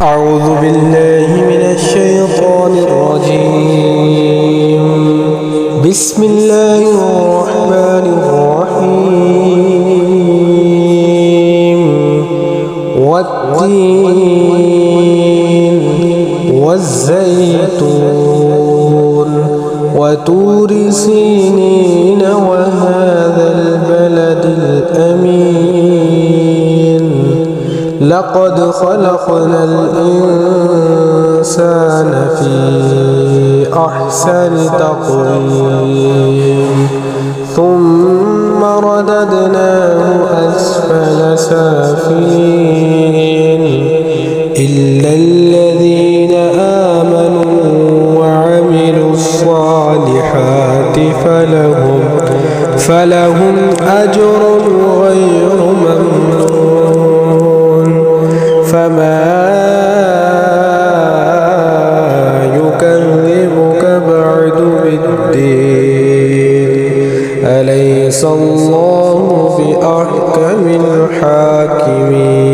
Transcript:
أعوذ بالله من الشيطان الرجيم. بسم الله الرحمن الرحيم. والتين والزيتون وطور سينين وهذا البلد الأمين. لقد خلقنا الإنسان في أحسن تقويم ثم رددناه أسفل سافلين إلا الذين آمنوا وعملوا الصالحات فلهم أجر غير ممنون. فما يكذبك بعد بالدين؟ أليس الله بأحكم الحاكمين؟